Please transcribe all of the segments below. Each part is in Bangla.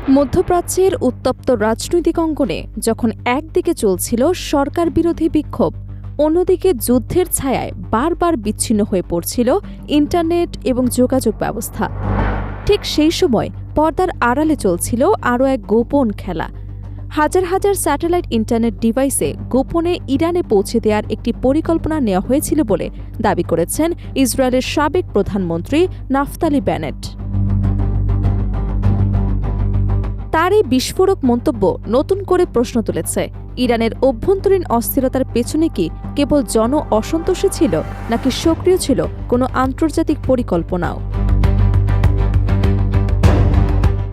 মধ্যপ্রাচ্যের উত্তপ্ত রাজনৈতিক অঙ্গনে যখন একদিকে চলছিল সরকার বিরোধী বিক্ষোভ, অন্যদিকে যুদ্ধের ছায়ায় বারবার বিচ্ছিন্ন হয়ে পড়ছিল ইন্টারনেট এবং যোগাযোগ ব্যবস্থা। ঠিক সেই সময় পর্দার আড়ালে চলছিল আরও এক গোপন খেলা। হাজার হাজার স্যাটেলাইট ইন্টারনেট ডিভাইসে গোপনে ইরানে পৌঁছে দেওয়ার একটি পরিকল্পনা নেওয়া হয়েছিল বলে দাবি করেছেন ইসরায়েলের সাবেক প্রধানমন্ত্রী নাফতালি বেনেট। তার এই বিস্ফোরক মন্তব্য নতুন করে প্রশ্ন তুলেছে, ইরানের অভ্যন্তরীণ অস্থিরতার পেছনে কি কেবল জন অসন্তোষে ছিল, নাকি সক্রিয় ছিল কোনো আন্তর্জাতিক পরিকল্পনাও?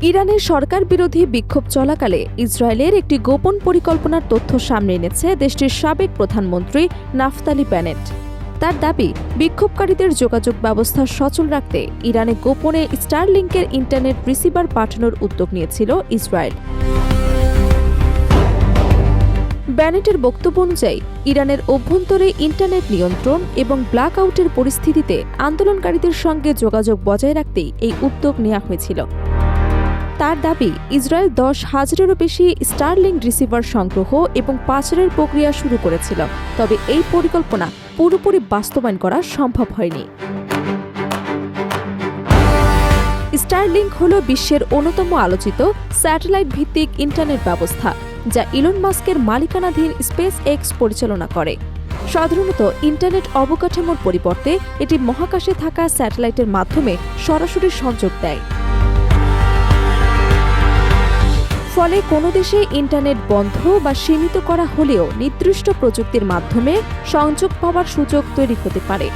ইরানের সরকার বিরোধী বিক্ষোভ চলাকালে ইসরায়েলের একটি গোপন পরিকল্পনার তথ্য সামনে এনেছে দেশটির সাবেক প্রধানমন্ত্রী নাফতালি বেনেট। তার দাবি, বিক্ষোভকারীদের যোগাযোগ ব্যবস্থা সচল রাখতে ইরানে গোপনে স্টারলিংকের ইন্টারনেট রিসিভার পাঠানোর উদ্যোগ নিয়েছিল ইসরায়েল। বেনেটের বক্তব্য অনুযায়ী ইরানের অভ্যন্তরে ইন্টারনেট নিয়ন্ত্রণ এবং ব্ল্যাক আউটের পরিস্থিতিতে আন্দোলনকারীদের সঙ্গে যোগাযোগ বজায় রাখতেই এই উদ্যোগ নেওয়া হয়েছিল। তার দাবি, ইসরায়েল 10,000-এরও বেশি স্টারলিংক রিসিভার সংগ্রহ এবং পাচারের প্রক্রিয়া শুরু করেছিল, তবে এই পরিকল্পনা পুরোপুরি বাস্তবায়ন করা সম্ভব হয়নি। স্টারলিংক হল বিশ্বের অন্যতম আলোচিত স্যাটেলাইট ভিত্তিক ইন্টারনেট ব্যবস্থা, যা ইলন মাস্কের মালিকানাধীন স্পেস এক্স পরিচালনা করে। সাধারণত ইন্টারনেট অবকাঠামোর পরিবর্তে এটি মহাকাশে থাকা স্যাটেলাইটের মাধ্যমে সরাসরি সংযোগ দেয়। ফলে কোনো দেশে ইন্টারনেট বন্ধ বা সীমিত করা হলেও নির্দিষ্ট প্রযুক্তির মাধ্যমে সংযোগ পাওয়ার সুযোগ তৈরি হতে পারে।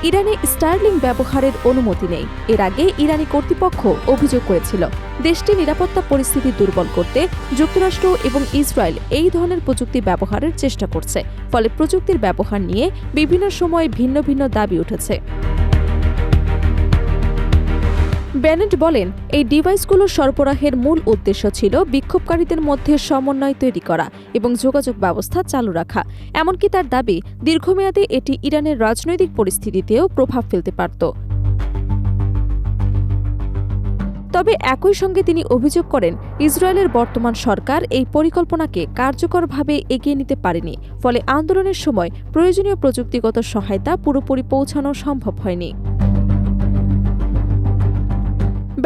ইরানে স্টারলিংক ব্যবহারের অনুমতি নেই। এর আগে ইরানি কর্তৃপক্ষ অভিযোগ করেছিল, দেশটির নিরাপত্তা পরিস্থিতি দুর্বল করতে যুক্তরাষ্ট্র এবং ইসরায়েল এই ধরনের প্রযুক্তি ব্যবহারের চেষ্টা করছে। ফলে প্রযুক্তির ব্যবহার নিয়ে বিভিন্ন সময়ে ভিন্ন ভিন্ন দাবি উঠেছে। বেনেট বলেন, এই ডিভাইসগুলো সরবরাহের মূল উদ্দেশ্য ছিল বিক্ষোভকারীদের মধ্যে সমন্বয় তৈরি করা এবং যোগাযোগ ব্যবস্থা চালু রাখা। এমনকি তার দাবি, দীর্ঘমেয়াদে এটি ইরানের রাজনৈতিক পরিস্থিতিতেও প্রভাব ফেলতে পারত। তবে একই সঙ্গে তিনি অভিযোগ করেন, ইসরায়েলের বর্তমান সরকার এই পরিকল্পনাকে কার্যকরভাবে এগিয়ে নিতে পারেনি, ফলে আন্দোলনের সময় প্রয়োজনীয় প্রযুক্তিগত সহায়তা পুরোপুরি পৌঁছানো সম্ভব হয়নি।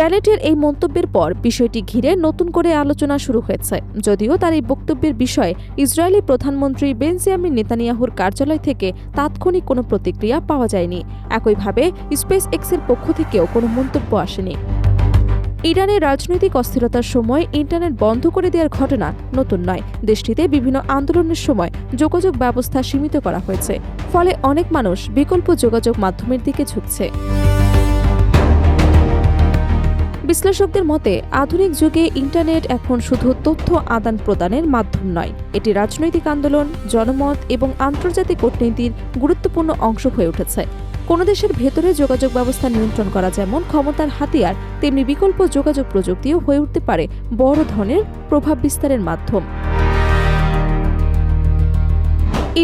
বেনেটের এই মন্তব্যের পর বিষয়টি ঘিরে নতুন করে আলোচনা শুরু হয়েছে। যদিও তার এই বক্তব্যের বিষয়ে ইসরায়েলি প্রধানমন্ত্রী বেঞ্জামিন নেতানিয়াহুর কার্যালয় থেকে তাৎক্ষণিক কোনো প্রতিক্রিয়া পাওয়া যায়নি। একইভাবে স্পেস এক্সের পক্ষ থেকেও কোনো মন্তব্য আসেনি। ইরানের রাজনৈতিক অস্থিরতার সময় ইন্টারনেট বন্ধ করে দেওয়ার ঘটনা নতুন নয়। দেশটিতে বিভিন্ন আন্দোলনের সময় যোগাযোগ ব্যবস্থা সীমিত করা হয়েছে, ফলে অনেক মানুষ বিকল্প যোগাযোগ মাধ্যমের দিকে ঝুঁকছে। বিশ্লেষকদের মতে, আধুনিক যুগে ইন্টারনেট এখন শুধু তথ্য আদান প্রদানের মাধ্যম নয়, এটি রাজনৈতিক আন্দোলন, জনমত এবং আন্তর্জাতিক কূটনীতির গুরুত্বপূর্ণ অংশ হয়ে উঠেছে। কোনো দেশের ভেতরে যোগাযোগ ব্যবস্থা নিয়ন্ত্রণ করা যেমন ক্ষমতার হাতিয়ার, তেমনি বিকল্প যোগাযোগ প্রযুক্তিও হয়ে উঠতে পারে বড় ধরনের প্রভাব বিস্তারের মাধ্যম।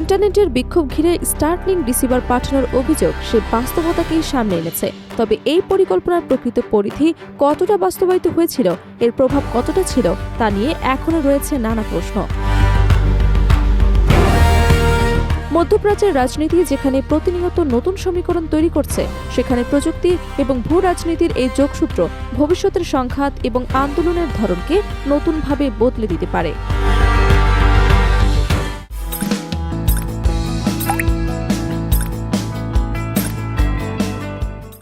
ইন্টারনেটের বিক্ষোভ ঘিরে স্টারলিংক রিসিভার পাঠানোর অভিযোগ সে বাস্তবতাকেই সামনে এনেছে। তবে এই পরিকল্পনার প্রকৃত পরিধি কতটা বাস্তবায়িত হয়েছিল, এর প্রভাব কতটা ছিল, তা নিয়ে এখনও রয়েছে নানা প্রশ্ন। মধ্যপ্রাচ্যের রাজনীতি যেখানে প্রতিনিয়ত নতুন সমীকরণ তৈরি করছে, সেখানে প্রযুক্তি এবং ভূ রাজনীতির এই যোগসূত্র ভবিষ্যতের সংঘাত এবং আন্দোলনের ধরনকে নতুনভাবে বদলে দিতে পারে।